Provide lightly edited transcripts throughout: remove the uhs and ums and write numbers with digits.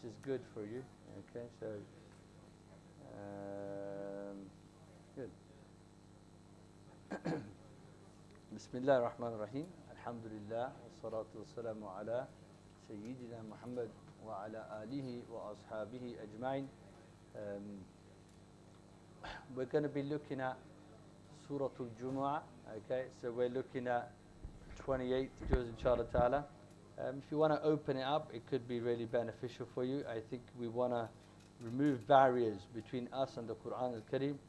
This is good for you. Okay, so good. Bismillah ar-Rahman ar-Rahim. Alhamdulillah. Wassalatu wassalamu ala Sayyidina Muhammad wa ala alihi wa ashabihi ajma'in. We're going to be looking at Surah Al-Jumu'ah. Okay, so we're looking at 28 juz inshallah ta'ala. If you want to open it up, it could be really beneficial for you. I think we want to remove barriers between us and the Quran al-Kareem.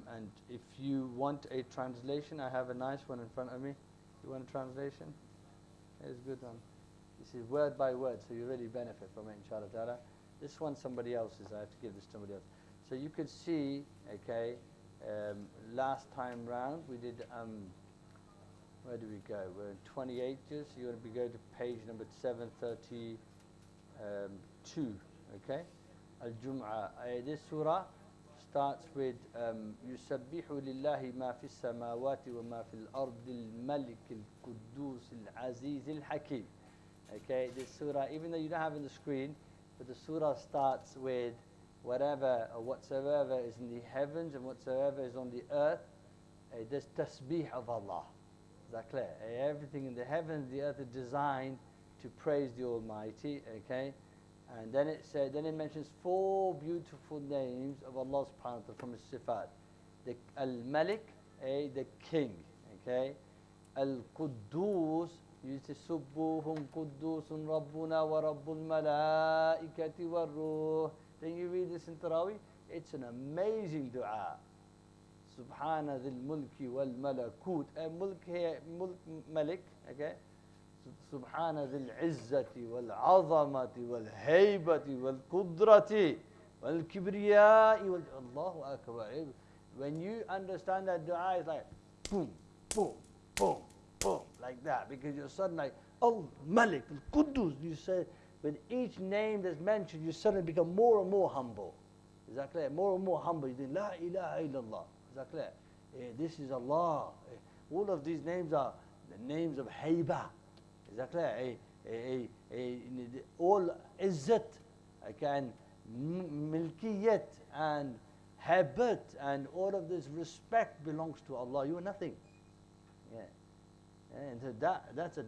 And if you want a translation, I have a nice one in front of me. You want a translation? It's a good one. This is word by word, so you really benefit from it, inshallah ta'ala. This one somebody else's. I have to give this to somebody else. So you could see, okay, last time round we did, where do we go? We're in 28 juz. So you want to go to page number 732, okay? Al-Jumu'ah. This surah starts with يُسَبِّحُ لِلَّهِ مَا فِي السَّمَاوَاتِ وَمَا فِي الْأَرْضِ الْمَلِكِ الْقُدُّوسِ الْعَزِيزِ الْحَكِيمِ. Okay, this surah, even though you don't have it on the screen, but the surah starts with whatever or whatsoever is in the heavens and whatsoever is on the earth. This tasbih of Allah. Is that clear? Everything in the heavens, the earth is designed to praise the Almighty. Okay, and then it said, then it mentions 4 beautiful names of Allah subhanahu wa ta'ala from His sifat. The Al-Malik, the King. Okay, Al-Quddus, you say Subbuhum Quddusun Rabbuna wa Rabbul Malaikati wa Ruh. Then you read this in Tarawih. It's an amazing dua. Subhana dhil mulki wal malakut. Mulk here, Malik, okay? Subhana dhil izzati wal azamati wal haybati wal qudrati wal kibriyai wal Allahu Akbar. When you understand that dua, it's like boom, boom, boom, boom, like that. Because you're suddenly like, oh, Malik, al-Quddus. You say, with each name that's mentioned, you suddenly become more and more humble. Is that clear? More and more humble. You think, La ilaha illallah. Is that clear? This is Allah. All of these names are the names of Hayba. Is that clear? All Izzat, and Milkiyat, and Habat, and all of this respect belongs to Allah. You are nothing. Yeah. And so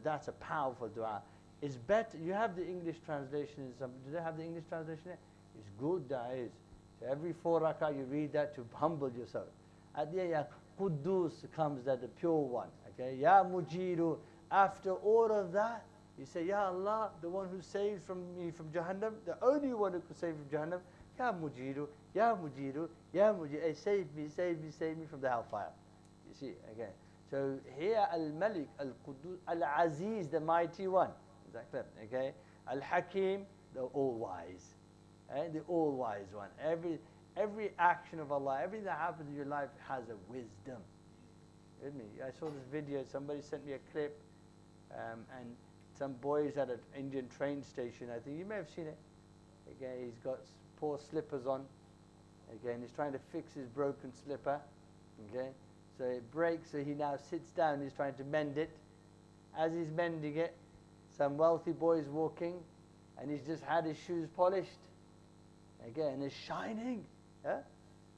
that's a powerful dua. It's better. You have the English translation. Do they have the English translation? It's good, that is. So every 4 rakah you read that to humble yourself. At the end, Ya Quddus comes that the pure one. Okay, Ya Mujiru. After all of that, you say, Ya Allah, the one who saves me from Jahannam, the only one who could save from Jahannam. Ya Mujiru, Ya Mujiru, Ya Mujiru. Hey, save me, save me, save me from the hellfire. You see, okay. So here, Al-Malik, Al-Quddus, Al-Aziz, the mighty one. Is that clear? Okay. Al-Hakim, the all-wise. The all-wise one. Every action of Allah, everything that happens in your life has a wisdom. With me? I saw this video, somebody sent me a clip, and some boys at an Indian train station, I think you may have seen it. Okay, he's got poor slippers on. Okay, and he's trying to fix his broken slipper. Okay, so it breaks, so he now sits down, he's trying to mend it. As he's mending it, some wealthy boy is walking, and he's just had his shoes polished. Okay, and it's shining. Yeah?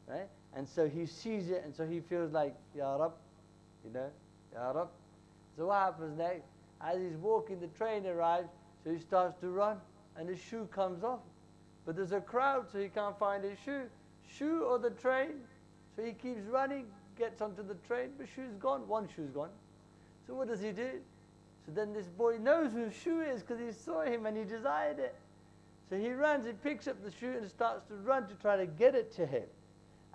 Right? And so he sees it, and so he feels like, Ya Rab, you know, Ya Rab. So what happens next? As he's walking, the train arrives, so he starts to run, and his shoe comes off. But there's a crowd, so he can't find his shoe. Shoe or the train? So he keeps running, gets onto the train, but shoe's gone. One shoe's gone. So what does he do? So then this boy knows whose shoe it is because he saw him and he desired it. So he runs, he picks up the shoe and starts to run to try to get it to him.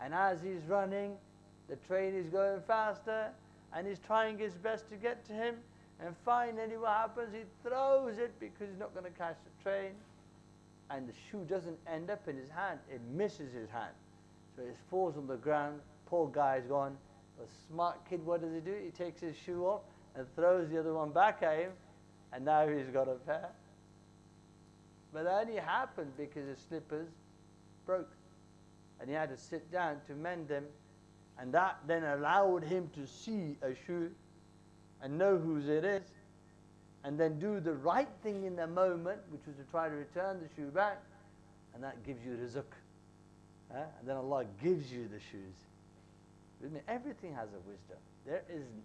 And as he's running, the train is going faster, and he's trying his best to get to him. And finally what happens, he throws it because he's not going to catch the train. And the shoe doesn't end up in his hand, it misses his hand. So it falls on the ground, poor guy's gone. The smart kid, what does he do? He takes his shoe off and throws the other one back at him, and now he's got a pair. But that only happened because his slippers broke. And he had to sit down to mend them. And that then allowed him to see a shoe and know whose it is. and then do the right thing in the moment, which was to try to return the shoe back, and that gives you rizq. And then Allah gives you the shoes. With me, everything has a wisdom.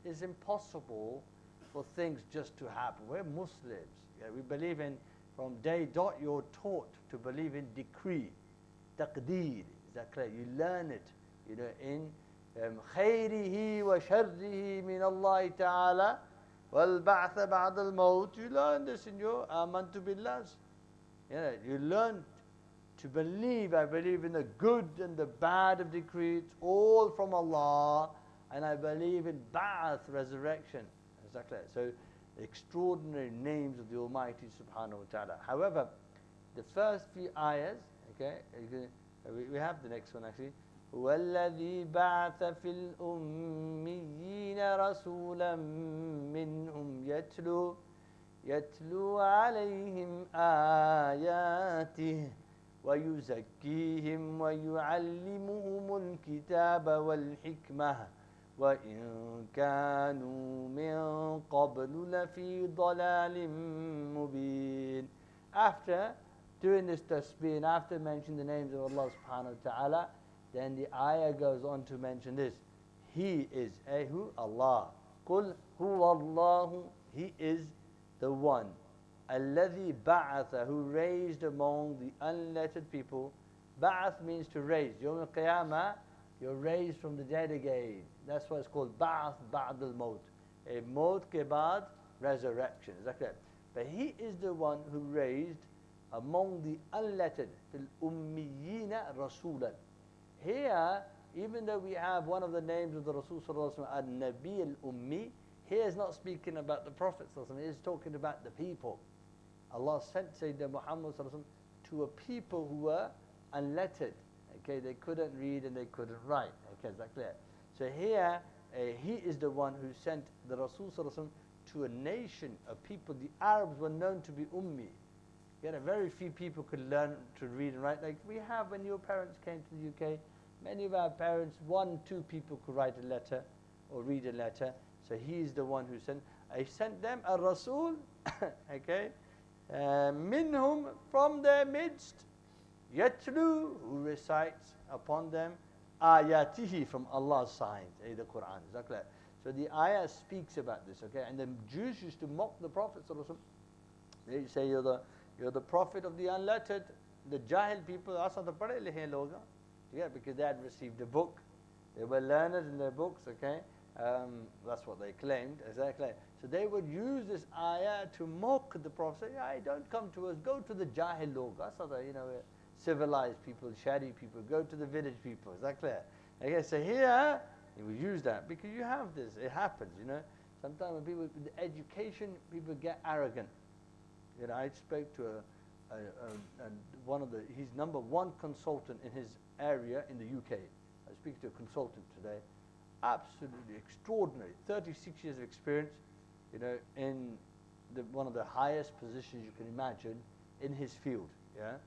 It's impossible for things just to happen. We're Muslims. Yeah, we believe in, from day dot, you're taught to believe in decree, taqdeer. Is that clear? You learn it, you know, in خيره وشره من الله تعالى والبعث بعد الموت. You learn this in your amantu billah. Yeah, you learn to believe. I believe in the good and the bad of decree. It's all from Allah, and I believe in ba'ath, resurrection. Is that clear? So, extraordinary names of the Almighty Subhanahu wa Taala. However, the first few ayahs, okay, we have the next one actually. وَالَّذِي بَعَثَ فِي الْأُمِّيِّينَ رَسُولًا مِّنْهُمْ يَتْلُو عَلَيْهِمْ آيَاتِهِ وَيُزَكِّيهِمْ وَيُعَلِّمُهُمُ الْكِتَابَ وَالْحِكْمَةَ وَإِنْ كَانُوا مِنْ قَبْلُ لَفِي ضَلَالٍ مُبِينٍ. After doing this tasbih and after mentioning the names of Allah subhanahu wa ta'ala, then the ayah goes on to mention this. He is, who? Allah. قُلْ هُوَ اللَّهُ. He is the one. الَّذِي بَعَثَ, who raised among the unlettered people. Ba'ath means to raise. Yawm al-Qiyamah, you're raised from the dead again. That's why it's called Ba'ath Ba'd al-Maut. A Maut ke baad, resurrection. Is that clear? But he is the one who raised among the unlettered, fil ummiyina rasulan. Here, even though we have one of the names of the Rasul sallallahu alaihi wasallam, al-Nabi al-Ummi, here is not speaking about the Prophet sallallahu alaihi wasallam, it is talking about the people. Allah sent Sayyidina Muhammad sallallahu alaihi wasallam to a people who were unlettered. Okay, they couldn't read and they couldn't write. Okay, is that clear? So here, he is the one who sent the Rasul sallallahu alaihi wasallam to a nation of people. The Arabs were known to be ummi. You know, very few people could learn to read and write. Like we have when your parents came to the UK, many of our parents, 1, 2 people could write a letter or read a letter. So he's the one who sent. I sent them a Rasul, okay, minhum, from their midst, yatlu, who recites upon them, ayatihi, from Allah's signs, the Quran. Is that clear? So the ayah speaks about this, okay. And the Jews used to mock the Prophet. They say you're the prophet of the unlettered, the Jahil people. Yeah, because they had received a book, they were learned in their books, okay. That's what they claimed, exactly. So they would use this ayah to mock the Prophet. Say, hey, don't come to us, go to the Jahil log. That's other, you know, civilized people, shady people. Go to the village people. Is that clear? Okay, so here we use that because you have this. It happens, you know. Sometimes when people with education, people get arrogant. You know, I spoke to one of he's #1 consultant in his area in the UK. I speak to a consultant today. Absolutely extraordinary. 36 years of experience, you know, in one of the highest positions you can imagine in his field. Yeah,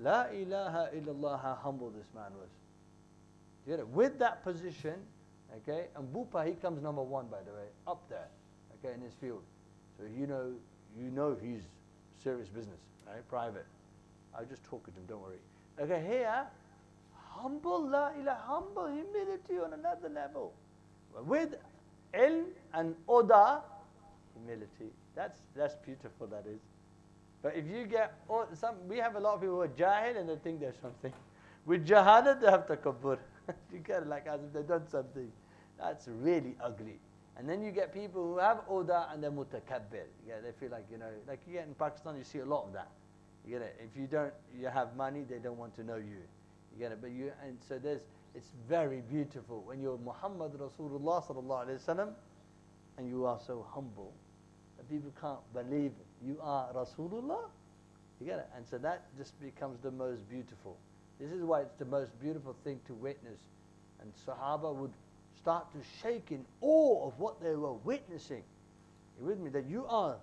La ilaha illallah, how humble this man was. You know, with that position, okay, and Bupa, he comes #1, by the way, up there, okay, in his field. So you know he's serious business, right? Private. I'll just talk to him, don't worry. Okay, here, humble, la ilaha, humble, humility on another level. With ilm and oda, humility. That's beautiful, that is. But if you get, we have a lot of people who are jahil and they think they're something. With jahalat, they have takabbur. You get it like as if they've done something. That's really ugly. And then you get people who have oda and they're mutakabbir. Yeah, they feel like, you know, like you get in Pakistan, you see a lot of that. You get it? If you have money, they don't want to know you. You get it? But and so it's very beautiful when you're Muhammad Rasulullah sallallahu alaihi wasallam and you are so humble that people can't believe you are Rasulullah. You get it? And so that just becomes the most beautiful. This is why it's the most beautiful thing to witness. And Sahaba would start to shake in awe of what they were witnessing. You with me? That you are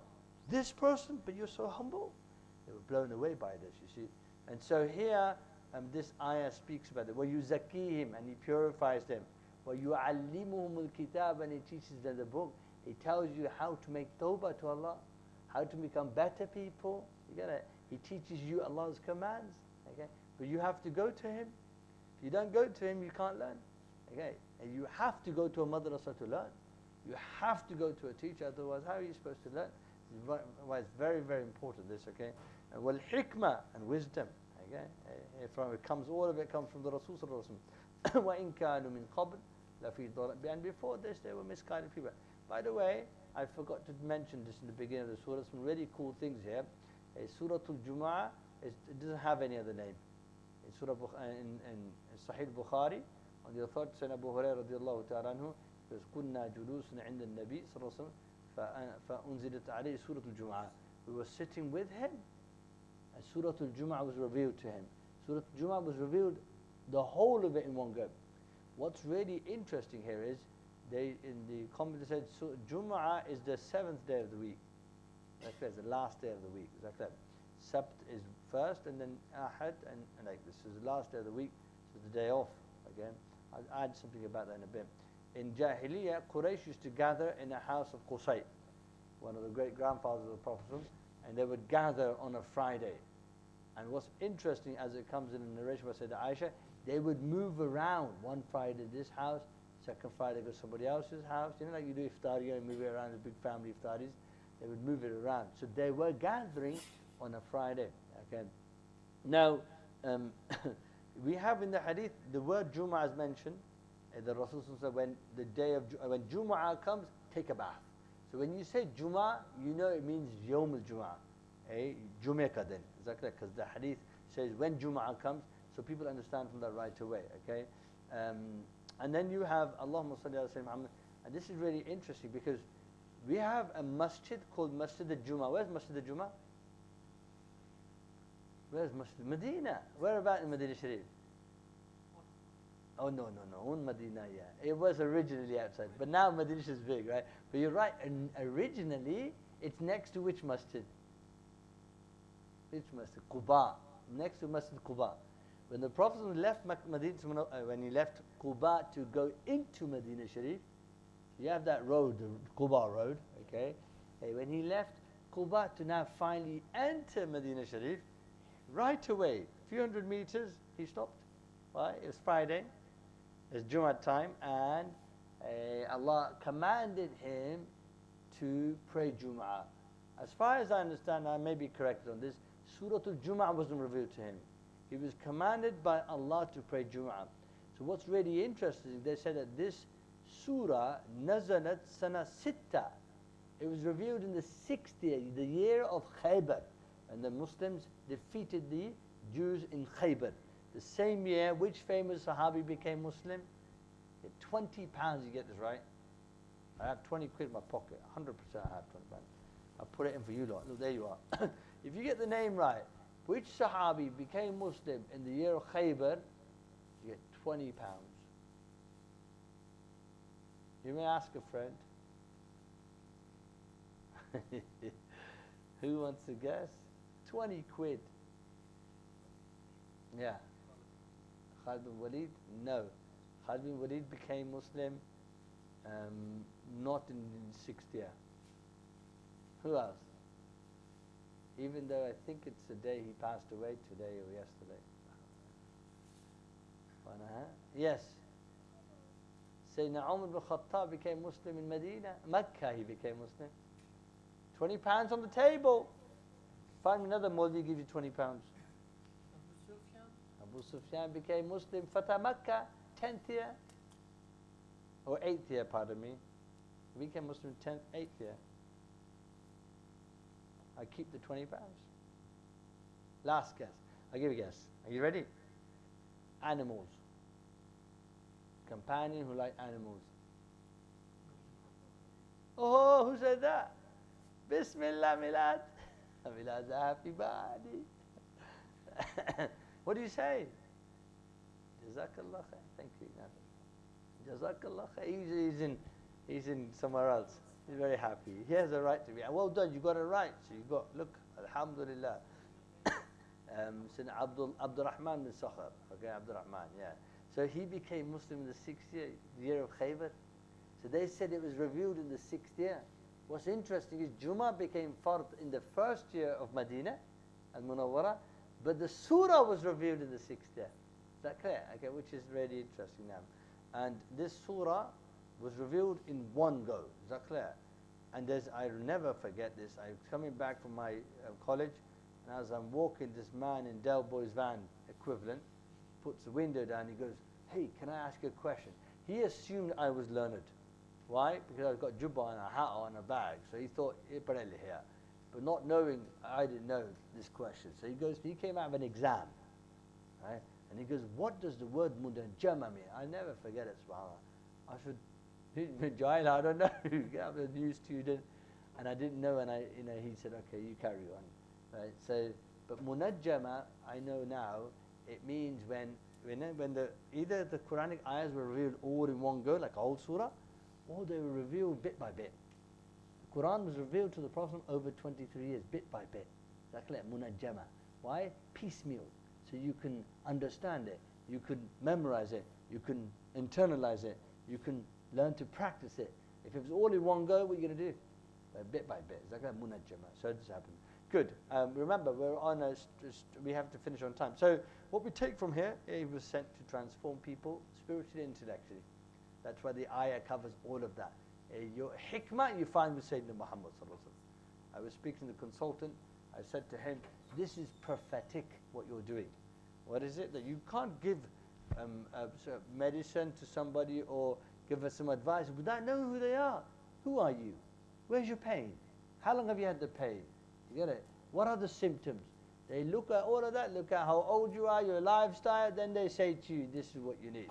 this person, but you're so humble. They were blown away by this, you see. And so here, this ayah speaks about it. وَيُزَكِّيهِمْ, and he purifies them. وَيُعَلِّمُهُمُ الْكِتَابَ, and he teaches them the book. He tells you how to make tawbah to Allah. how to become better people. He teaches you Allah's commands. Okay, but you have to go to him. If you don't go to him, you can't learn. Okay, and you have to go to a madrasa to learn. You have to go to a teacher, otherwise how are you supposed to learn? Why it's very, very important this, okay? And wal hikmah, and wisdom, okay? All of it comes from the Rasul sallallahu alaihi wasallam. Wa in kanu min qabl la fi dhalal. And before this they were misguided people. By the way, I forgot to mention this in the beginning of the surah. Some really cool things here. Surah Al-Jumu'ah, it doesn't have any other name. In Surah in Sahih Bukhari, on the authority of Abu Hurairah radiallahu ta'ala anhu, because كنا جلوسا عند النبي صلى الله عليه وسلم فأنزلت عليه سورة الجمعة. We were sitting with him, and Surah Al-Jumu'ah was revealed to him. Surah Al-Jumu'ah was revealed, the whole of it in one go. What's really interesting here is, in the commentary said, Jumu'ah is the 7th day of the week. Like that, the last day of the week. Like that. Sabt is first, and then Ahad, and like this is the last day of the week. So the day off again. I'll add something about that in a bit. In Jahiliyyah, Quraysh used to gather in the house of Hussain, one of the great grandfathers of the Prophet, and they would gather on a Friday. And what's interesting, as it comes in the narration by Sayyidah Aisha, they would move around. One Friday this house, second Friday go to somebody else's house. You know, like you do iftar, you move it around, the big family iftaris. They would move it around. So they were gathering on a Friday. Okay. Now, we have in the hadith, the word Jumu'ah is mentioned. The Rasul said, when Jumu'ah comes, take a bath. So when you say Jumu'ah, you know it means Yawm al-Jumu'ah. Jum'ah then. Exactly, because the hadith says when Jumu'ah comes, so people understand from that right away. Okay, and then you have Allahumma salli ala Sayyidina Muhammad, and this is really interesting because we have a masjid called Masjid al-Jumu'ah. Where's Masjid al-Jumu'ah? Where's Masjid? Medina. Where about in Medina Sharif? Oh no, in Medina, yeah. It was originally outside, but now Medina is big, right? But you're right, and originally it's next to which masjid? Which masjid? Quba. Next to Masjid Quba. When the Prophet left Medina, when he left Quba to go into Medina Sharif, you have that road, the Quba road, okay? When he left Quba to now finally enter Medina Sharif, right away, a few hundred meters, he stopped. Why? It was Friday. It's Jumu'ah time, and Allah commanded him to pray Jumu'ah. As far as I understand, I may be corrected on this, Surah Al-Jumu'ah wasn't revealed to him. He was commanded by Allah to pray Jumu'ah. So what's really interesting, they said that this surah, nazalat sana sitta, it was revealed in the 6th year, the year of Khaybar, and the Muslims defeated the Jews in Khaybar. The same year, which famous Sahabi became Muslim? At £20, you get this right? I have 20 quid in my pocket, 100% I have 20 pounds. I'll put it in for you lot. Look, there you are. If you get the name right, which Sahabi became Muslim in the year of Khaybar, you get £20. You may ask a friend. Who wants to guess? 20 quid. Yeah. Khalid bin Walid? No. Khalid bin Walid became Muslim not in the 6th year. Who else? Even though I think it's the day he passed away, today or yesterday. Yes. Sayyidina Umar bin Khattab became Muslim in Medina. Mecca he became Muslim. £20 on the table. Find another Mawli, give you £20. Abu Sufyan became Muslim, Fatah Makkah, 10th year, or 8th year, pardon me. He became Muslim 10th, 8th year. I keep the £20. Last guess. I'll give you a guess. Are you ready? Animals. Companion who liked animals. Oh, who said that? Bismillah Milad. Milad's a happy body. What do you say? Jazakallah khair. Thank you. Jazakallah khair. He's in somewhere else. He's very happy. He has a right to be. Well done, you got it right. So you got, look, alhamdulillah. Abdul Rahman bin Sakhar. Okay, Abdul Rahman, yeah. So he became Muslim in the 6th year, the year of Khaybar. So they said it was revealed in the 6th year. What's interesting is Jummah became fard in the first year of Medina, al-Munawwara, but the surah was revealed in the 6th year. Is that clear? Okay, which is really interesting now. And this surah was revealed in one go. Is that clear? And I'll never forget this. I was coming back from my college, and as I'm walking, this man in Del Boy's van equivalent puts the window down. He goes, "Hey, can I ask you a question?" He assumed I was learned. Why? Because I've got jubba and a hat on a bag. So he thought, "Iparelli here." But not knowing, I didn't know this question. So he came out of an exam, right? And he goes, "What does the word munajjama mean?" I never forget it, subhanAllah. I said, "Jail, I don't know." I'm a new student, and I didn't know. And he said, "Okay, you carry on." Right? So, but munajjama, I know now, it means when either the Quranic ayahs were revealed all in one go, like a whole surah, or they were revealed bit by bit. The Quran was revealed to the Prophet over 23 years, bit by bit. That's like munajjama. Why? Piecemeal. So you can understand it, you can memorize it, you can internalize it, you can learn to practice it. If it was all in one go, what are you going to do? Bit by bit. It's like a munajjama. So this happened. Good. Remember, we're on we have to finish on time. So what we take from here, he was sent to transform people spiritually and intellectually. That's why the ayah covers all of that. Your hikmah you find with Sayyidina Muhammad sallallahu alaihi wasallam. I was speaking to the consultant. I said to him, "This is prophetic what you're doing." What is it? That you can't give medicine to somebody or give us some advice without knowing who they are. Who are you? Where's your pain? How long have you had the pain? You get it? What are the symptoms? They look at all of that, look at how old you are, your lifestyle, then they say to you, "This is what you need."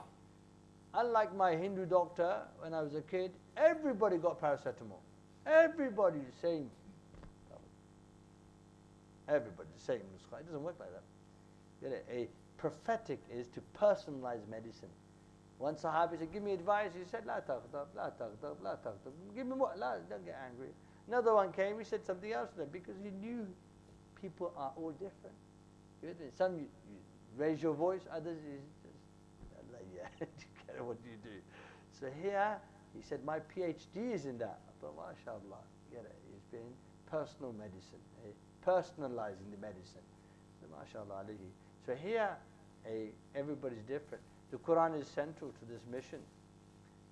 Unlike my Hindu doctor, when I was a kid, everybody got paracetamol. Everybody the same. Everybody the same. It doesn't work like that. Get it? A prophetic is to personalize medicine. One Sahabi said, "Give me advice." He said, "La taghdab, la taghdab, la taghdab." Give me what? Don't get angry. Another one came, he said something else to them because he knew people are all different. Some you raise your voice, others you just, yeah, what do you do? So here, he said, "My PhD is in that." I thought, mashallah, get it? He's been personal medicine, personalizing the medicine. So mashallah alayhi. So here, everybody's different. The Quran is central to this mission.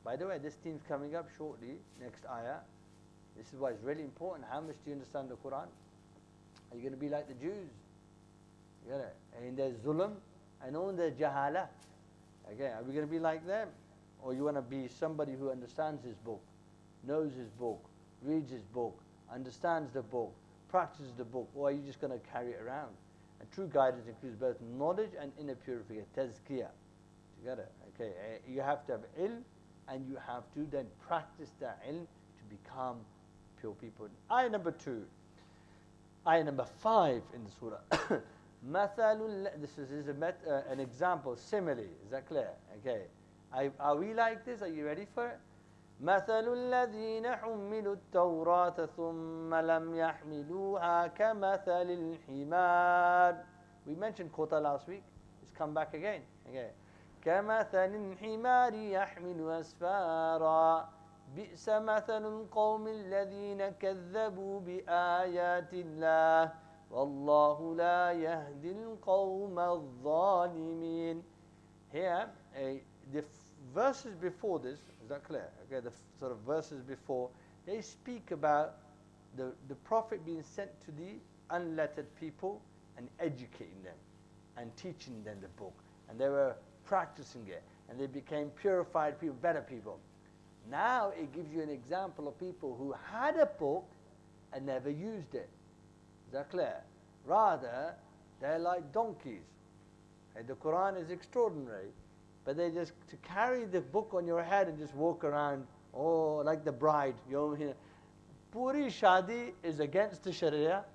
By the way, this theme's coming up shortly, next ayah. This is why it's really important. How much do you understand the Quran? Are you going to be like the Jews? You get it? In their zulm and on their jahala. Okay, are we going to be like them? Or you want to be somebody who understands his book, knows his book, reads his book, understands the book, practices the book, or are you just going to carry it around? And true guidance includes both knowledge and inner purification, tazkiyah. Together, okay. You have to have ilm, and you have to then practice that ilm to become pure people. Ayah number 2. Ayah number 5 in the surah. This is an example, simile. Is that clear? Okay. Are we like this? Are you ready for it? مثل الذين حملوا التوراة ثم لم يحملوها كمثل الحمار. We mentioned quota last week. Let's come back again. Okay. كمثل الحمار يحمل أسفارا بئس مثل القوم الذين كذبوا بآيات الله والله لا يهدي القوم الظالمين. Here, the verses before this, is that clear? Okay, the sort of verses before, they speak about the Prophet being sent to the unlettered people and educating them and teaching them the book. And they were practicing it. And they became purified people, better people. Now it gives you an example of people who had a book and never used it. Is that clear? Rather, they're like donkeys. And the Quran is extraordinary. But they just, to carry the book on your head and just walk around, oh, like the bride. Puri shadi is against the Sharia.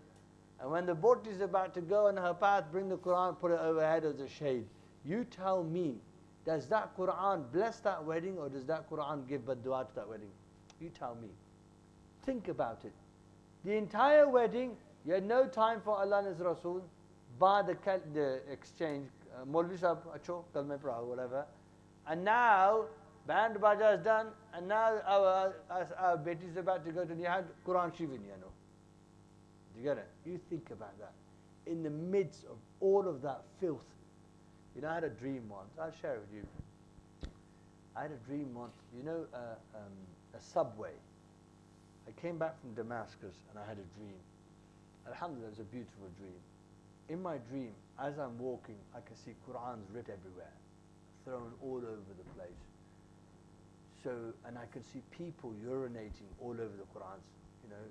And when the boat is about to go on her path, bring the Quran, put it overhead as a shade. You tell me, does that Quran bless that wedding or does that Quran give bad dua to that wedding? You tell me. Think about it. The entire wedding, you had no time for Allah and His Rasul, bar the exchange, Maulvi Sahib, acho, kalme praho, whatever. And now, Band baja is done, and now our Beti is about to go to Nihad, Quran Shivin, you know. Do you get it? You think about that. In the midst of all of that filth. You know, I had a dream once. I'll share it with you. I had a dream once. You know, a subway. I came back from Damascus and I had a dream. Alhamdulillah, it was a beautiful dream. In my dream, as I'm walking, I can see Qur'ans writ everywhere, thrown all over the place. So, and I can see people urinating all over the Qur'ans, you know,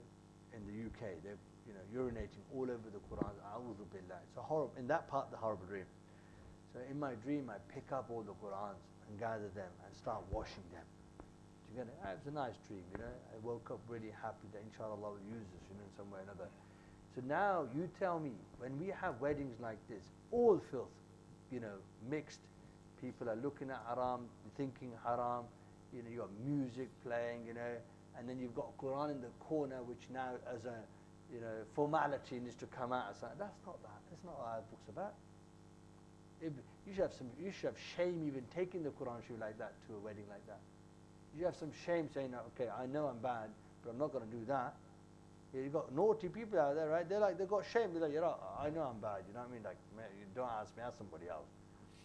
in the UK. They're, you know, urinating all over the Qur'ans. A'udhu billah. It's a horrible, in that part, the horrible dream. So in my dream, I pick up all the Qur'ans and gather them and start washing them. Do you get it? It was a nice dream, you know. I woke up really happy that inshallah Allah will use this, you know, in some way or another. So now you tell me, when we have weddings like this, all filth, you know, mixed, people are looking at haram, thinking haram, you know, you've got music playing, you know, and then you've got Quran in the corner, which now as a, you know, formality needs to come out. So that's not that. That's not what our book's about. You should have shame even taking the Quran Sharif like that to a wedding like that. You should have some shame saying, okay, I know I'm bad, but I'm not going to do that. You've got naughty people out there, right? They've got shame. They're like, you know, I know I'm bad. You know what I mean? Like, you don't ask me, ask somebody else.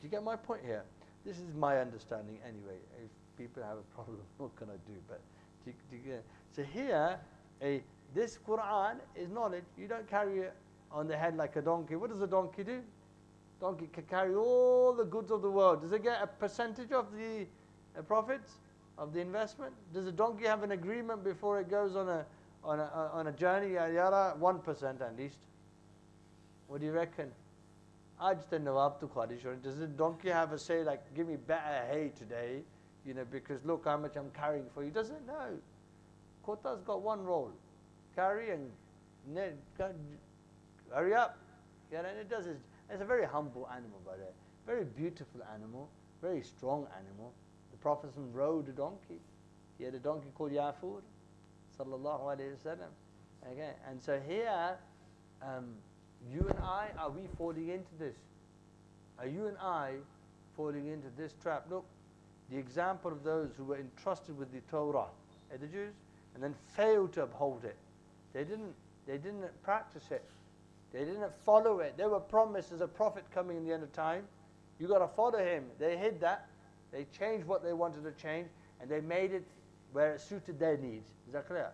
Do you get my point here? This is my understanding anyway. If people have a problem, what can I do? But do you get? So here, this Quran is knowledge. You don't carry it on the head like a donkey. What does a donkey do? Donkey can carry all the goods of the world. Does it get a percentage of the profits of the investment? Does a donkey have an agreement before it goes on a journey? 1% at least. What do you reckon? I just don't know up to Qadish. Does the donkey have a say like, give me better hay today, you know, because look how much I'm carrying for you? Doesn't know. Kota's got one role: carry and hurry up. Yeah, and it does. It's a very humble animal, by the way. Very beautiful animal, very strong animal. The Prophet rode a donkey. He had a donkey called Yafur, sallallahu alayhi wasallam. Okay, and so here, you and I, are we falling into this? Are you and I falling into this trap? Look, the example of those who were entrusted with the Torah, the Jews, and then failed to uphold it. They didn't practice it. They didn't follow it. They were promised as a prophet coming in the end of time. You got to follow him. They hid that. They changed what they wanted to change, and they made it where it suited their needs. Is that clear?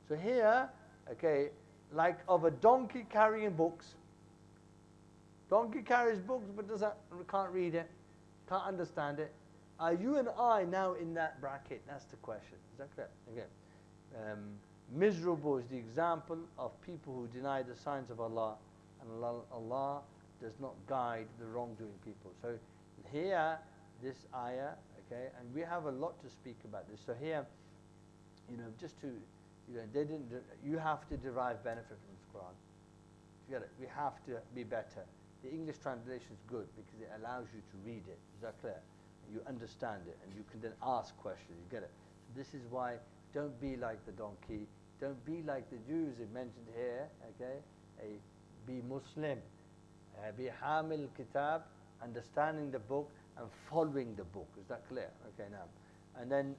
So here, okay, like of a donkey carrying books. Donkey carries books but can't read it, can't understand it. Are you and I now in that bracket? That's the question. Is that clear? Okay. Miserable is the example of people who deny the signs of Allah, and Allah does not guide the wrongdoing people. So here, this ayah, okay, and we have a lot to speak about this. So here, you know, just to, you know, you have to derive benefit from this Quran. You get it? We have to be better. The English translation is good because it allows you to read it. Is that clear? You understand it, and you can then ask questions. You get it? So this is why. Don't be like the donkey. Don't be like the Jews it mentioned here. Okay, be Muslim. Be Hamil Kitab, understanding the book and following the book. Is that clear? Okay, now, and then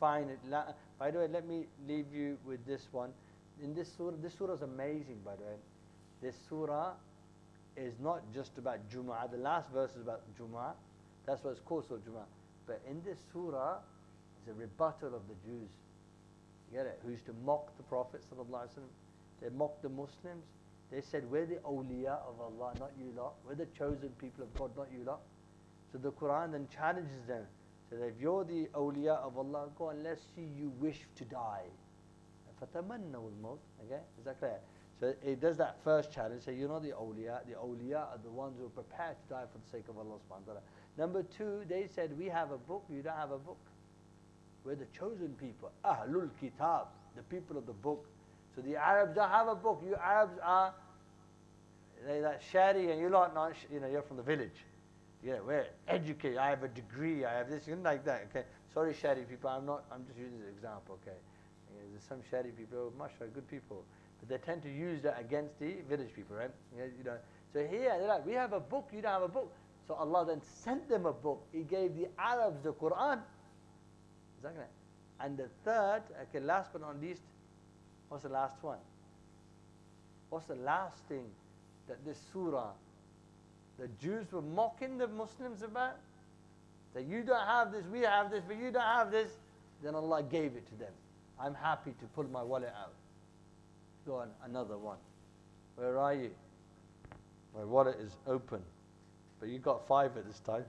find it. By the way, let me leave you with this one. In this surah is amazing. By the way, this surah is not just about Jumu'ah. The last verse is about Jumu'ah. That's what it's called, Surah Jumu'ah. But in this surah, it's a rebuttal of the Jews. You get it? Who used to mock the Prophet ﷺ. They mocked the Muslims. They said, we're the awliya of Allah, not you lot. We're the chosen people of God, not you lot. So the Quran then challenges them. So that if you're the awliya of Allah, go and let's see you wish to die. فَتَمَنَّوُ الْمَوْتِ. Okay? Is that clear? So it does that first challenge. So you're not the awliya. The awliya are the ones who are prepared to die for the sake of Allah subhanahu wa ta'ala. Number two, they said, we have a book, you don't have a book. We're the chosen people. Ahlul Kitab, the people of the book. So the Arabs don't have a book. You Arabs are that shari, and you're not, you know, you're from the village. Yeah, we're educated. I have a degree. I have this, you know, like that. Okay, sorry, shari people. I'm just using this example. Okay, there's some shari people, mashallah, good people, but they tend to use that against the village people, right? You know. So here they're like, we have a book. You don't have a book. So Allah then sent them a book. He gave the Arabs the Quran. Exactly. And the third, okay, last but not least, what's the last one? What's the last thing that this surah, the Jews were mocking the Muslims about? That you don't have this, we have this, but you don't have this. Then Allah gave it to them. I'm happy to pull my wallet out. Go on, another one. Where are you? My wallet is open. But you got 5 at this time.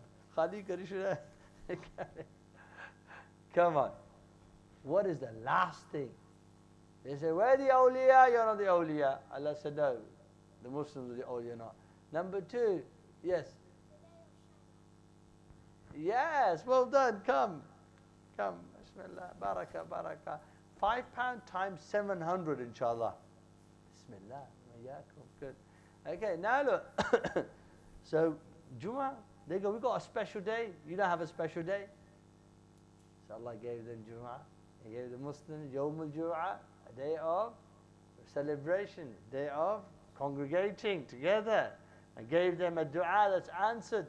Come on. What is the last thing? They say, where are the awliya? You're not the awliya. Allah said, no. The Muslims are the awliya not. Number 2, yes. Yes, well done. Come. Bismillah. Barakah, barakah. £5 times 700, inshallah. Bismillah. Good. Okay, now look. So, Jumu'ah, they go, we got a special day. You don't have a special day. So Allah gave them Jumu'ah. He gave the Muslims Yawm al-Jumu'ah, a day of celebration, a day of congregating together. And gave them a dua that's answered.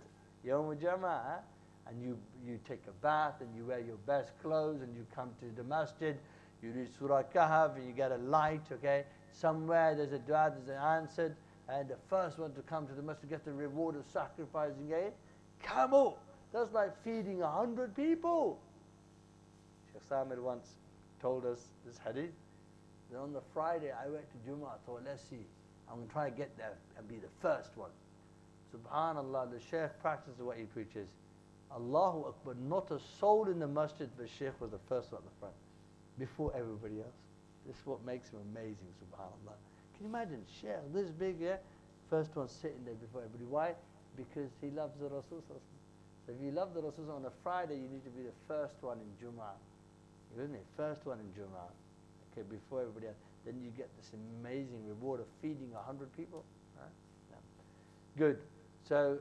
Yawm al-Jumu'ah. And you take a bath and you wear your best clothes and you come to the masjid. You read Surah Kahf and you get a light, okay? Somewhere there's a dua that's answered. And the first one to come to the masjid gets the reward of sacrificing a camel. That's like feeding 100 people. Shaykh Samir once told us this hadith. Then on the Friday I went to Jummah. I thought, let's see. I'm going to try to get there and be the first one. Subhanallah, the Shaykh practices what he preaches. Allahu Akbar, not a soul in the masjid, but Shaykh was the first one at the front, before everybody else. This is what makes him amazing, subhanallah. Can you imagine, Shaykh, this big, yeah? First one sitting there before everybody. Why? Because he loves the Rasul. So if you love the Rasul on a Friday, you need to be the first one in Jummah. You with me? First one in Jummah. Okay, before everybody else. Then you get this amazing reward of feeding 100 people. Right? Yeah. Good. So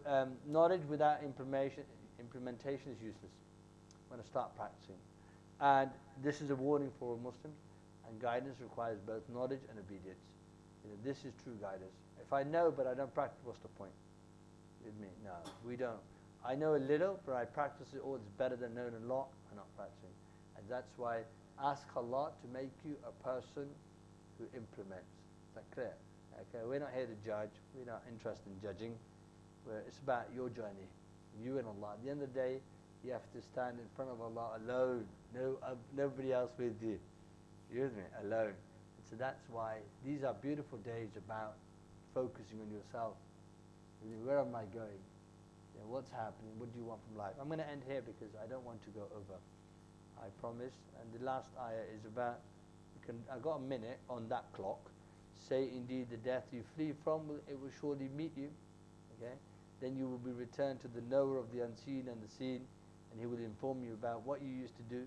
knowledge without implementation is useless. I'm going to start practicing. And this is a warning for Muslims. And guidance requires both knowledge and obedience. You know, this is true guidance. If I know but I don't practice, what's the point? With me? No, we don't. I know a little, but I practice it all. It's better than knowing a lot and not practicing. And that's why ask Allah to make you a person who implements. Is that clear? Okay, we're not here to judge. We're not interested in judging. It's about your journey, you and Allah. At the end of the day, you have to stand in front of Allah alone. Nobody else with you. You with me? Alone. And so that's why these are beautiful days about focusing on yourself. Where am I going? You know, what's happening? What do you want from life? I'm going to end here because I don't want to go over. I promise. And the last ayah is about, I've got a minute on that clock. Say indeed the death you flee from, it will surely meet you. Okay? Then you will be returned to the knower of the unseen and the seen, and he will inform you about what you used to do.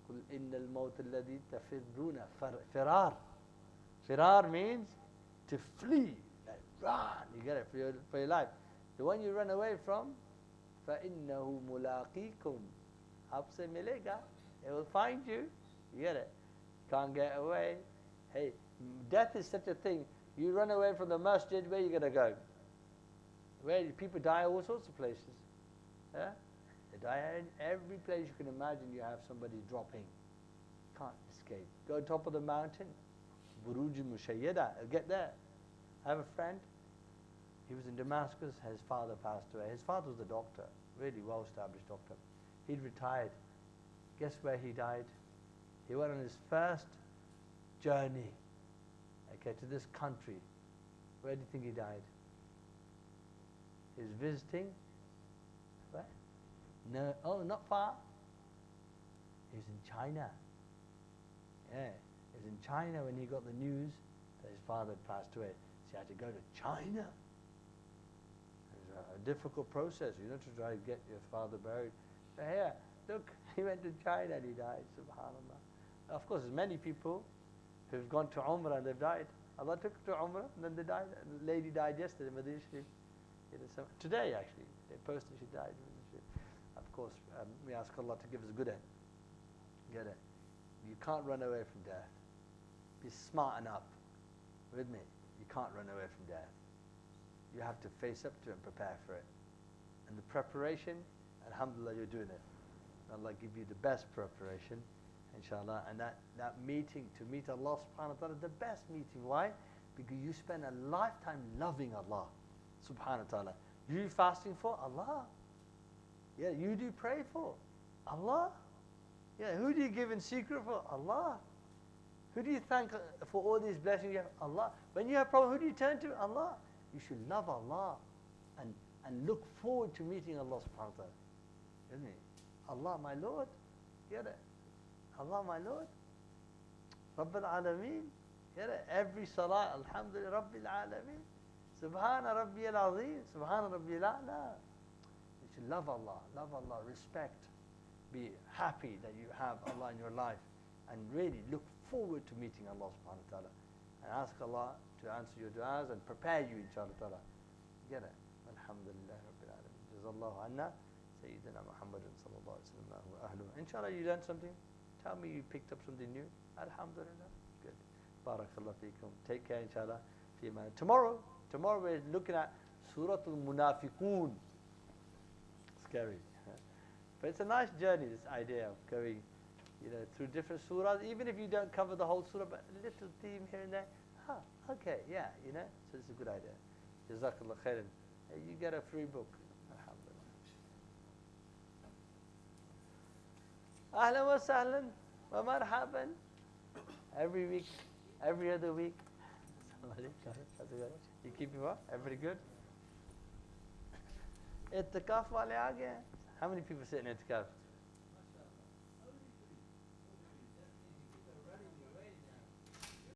قُلْ إِنَّ الْمَوْتَ الَّذِي تَفِرُّونَ فِرَار. Firar means to flee, like run, you get it, for your life. The one you run away from, فَإِنَّهُ مُلَاقِيكُمْ. Aap se milega, it will find you. You get it? Can't get away. Hey, death is such a thing. You run away from the masjid, where are you going to go? Where people die all sorts of places. Yeah? They die in every place you can imagine. You have somebody dropping. Can't escape. Go on top of the mountain. Buruj Mushayyada. Get there. I have a friend. He was in Damascus. His father passed away. His father was a doctor. Really well-established doctor. He'd retired. Guess where he died? He went on his first journey, okay, to this country. Where do you think he died? He was visiting. Where? No, oh, not far. He was in China. Yeah, he was in China when he got the news that his father had passed away. So he had to go to China. It was a difficult process, you know, to try to get your father buried. So here, look, he went to China and he died, subhanAllah. Of course, there's many people who've gone to Umrah and they've died. Allah took them to Umrah and then they died. And the lady died yesterday in Medina Sharif. Today, actually, they posted she died. Of course, we ask Allah to give us a good end. Get it? You can't run away from death. Be smart enough. With me? You can't run away from death. You have to face up to it and prepare for it. And the preparation, alhamdulillah, you're doing it. Allah give you the best preparation, inshallah. And that meeting, to meet Allah subhanahu wa ta'ala, the best meeting. Why? Because you spend a lifetime loving Allah subhanahu wa ta'ala. You fasting for Allah. Yeah, you do pray for Allah. Yeah, who do you give in secret for? Allah. Who do you thank for all these blessings you have? Allah. When you have problems, who do you turn to? Allah. You should love Allah and look forward to meeting Allah subhanahu wa ta'ala. Isn't it? Allah, my Lord. Get it? Allah, my Lord. Rabbil Alameen. Get it? Every salah, Alhamdulillah, Rabbil Alameen. Subhana Rabbiyal Azim. Subhana Rabbiyal A'la. You should love Allah, respect. Be happy that you have Allah in your life. And really look forward to meeting Allah subhanahu wa ta'ala. And ask Allah to answer your du'as and prepare you, inshallah ta'ala. Get it? Alhamdulillah Rabbil Alameen. Jazallahu anna. Sayyidina Muhammadin sallallahu alayhi wa sallam. Inshallah you learned something. Tell me you picked up something new. Alhamdulillah. Good. Barakallah feekum. Take care, inshallah. Tomorrow we're looking at Surah Al-Munafiqun. Scary. But it's a nice journey, this idea of going, through different surahs. Even if you don't cover the whole surah, but a little theme here and there. Okay, yeah, So it's a good idea. Jazakallah khairan. You get a free book. Ahlan wa sahlan wa marhaban. Every week, every other week. You keeping what? Everybody good? Itikaf wale aa gaye? How many people sit in itikaf?